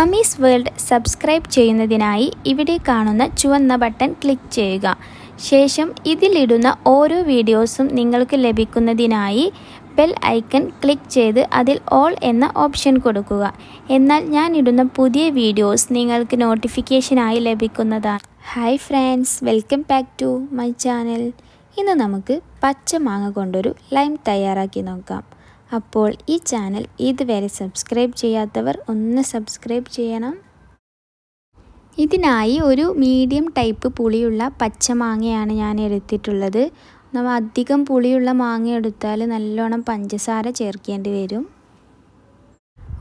Fameez world subscribe ചെയ്യുന്നതിനായി ഇവിടെ കാണുന്ന ചുവന്ന ബട്ടൺ ക്ലിക്ക് ചെയ്യുക. ശേഷം ഇതിലിടുന്ന ഓരോ വീഡിയോസും നിങ്ങൾക്ക് ലഭിക്കുന്നതിനായി ബെൽ ഐക്കൺ ക്ലിക്ക് ചെയ്ത് അതിൽ ഓൾ എന്ന ഓപ്ഷൻ കൊടുക്കുക. എന്നാൽ ഞാൻ ഇടുന്ന പുതിയ വീഡിയോസ് നിങ്ങൾക്ക് നോട്ടിഫിക്കേഷനായി ലഭിക്കുന്നതാണ്. Hi friends, welcome back to my channel. ഇന്ന് നമുക്ക് പച്ചമാങ്ങ കൊണ്ടൊരു ലൈം തയ്യാറാക്കി നോക്കാം. അപ്പോൾ ഈ ചാനൽ ഇതുവരെ സബ്സ്ക്രൈബ് ചെയ്യാത്തവർ ഒന്ന് സബ്സ്ക്രൈബ് ചെയ്യണം. ഇതിനായി ഒരു മീഡിയം ടൈപ്പ് പുളിയുള്ള പച്ചമാങ്ങയാണ് ഞാൻ എടുത്തിട്ടുള്ളത്. നമ്മൾ അധികം പുളിയുള്ള മാങ്ങ എടുത്താൽ നല്ലോണം പഞ്ചസാര ചേർക്കേണ്ടി വരും.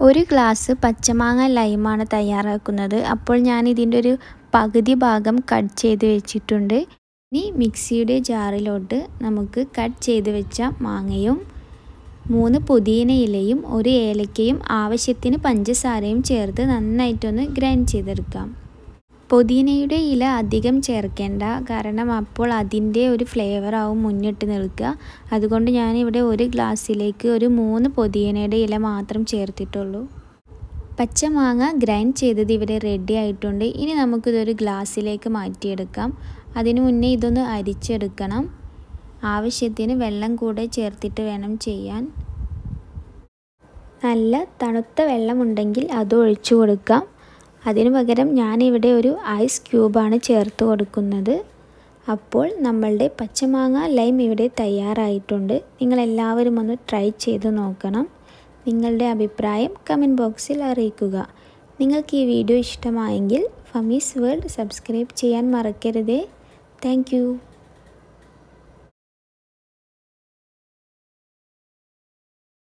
ഒരു ഗ്ലാസ് പച്ചമാങ്ങ ലൈമാണ് തയ്യാറാക്കുന്നത്. അപ്പോൾ ഞാൻ ഇതിൻ്റെ ഒരു പകുതി ഭാഗം കട്ട് ചെയ്ത് വെച്ചിട്ടുണ്ട്. ഇനി മിക്സിയുടെ ജാറിലോട്ട് നമുക്ക് കട്ട് ചെയ്ത് വെച്ച മാങ്ങയും 3 പുതിന ഇലയും 1 ഏലക്കയും ആവശ്യത്തിന് പഞ്ചസാരയും ചേർത്ത് നന്നായിട്ടൊന്ന് ഗ്രൈൻഡ് ചെയ്തെടുക്കാം. പുതിനയുടെ ഇല അധികം ചേർക്കേണ്ട, കാരണം അപ്പോൾ അതിൻ്റെ ഒരു ഫ്ലേവറാവും മുന്നിട്ട് നിൽക്കുക. അതുകൊണ്ട് ഞാനിവിടെ ഒരു ഗ്ലാസ്സിലേക്ക് ഒരു 3 പുതിനയുടെ ഇല മാത്രം ചേർത്തിട്ടുള്ളൂ. പച്ചമാങ്ങ ഗ്രൈൻഡ് ചെയ്തത് ഇവിടെ റെഡി ആയിട്ടുണ്ട്. ഇനി നമുക്കിതൊരു ഗ്ലാസ്സിലേക്ക് മാറ്റിയെടുക്കാം. അതിനു മുന്നേ ഇതൊന്ന് അരിച്ചെടുക്കണം. ആവശ്യത്തിന് വെള്ളം കൂടെ ചേർത്തിട്ട് വേണം ചെയ്യാൻ. നല്ല തണുത്ത വെള്ളമുണ്ടെങ്കിൽ അത് ഒഴിച്ചു കൊടുക്കാം. അതിനു പകരം ഞാനിവിടെ ഒരു ഐസ് ക്യൂബാണ് ചേർത്ത് കൊടുക്കുന്നത്. അപ്പോൾ നമ്മളുടെ പച്ചമാങ്ങ ലൈം ഇവിടെ തയ്യാറായിട്ടുണ്ട്. നിങ്ങളെല്ലാവരും ഒന്ന് ട്രൈ ചെയ്ത് നോക്കണം. നിങ്ങളുടെ അഭിപ്രായം കമൻറ്റ് ബോക്സിൽ അറിയിക്കുക. നിങ്ങൾക്ക് ഈ വീഡിയോ ഇഷ്ടമായെങ്കിൽ ഫമീസ് വേൾഡ് സബ്സ്ക്രൈബ് ചെയ്യാൻ മറക്കരുതേ. Thank you.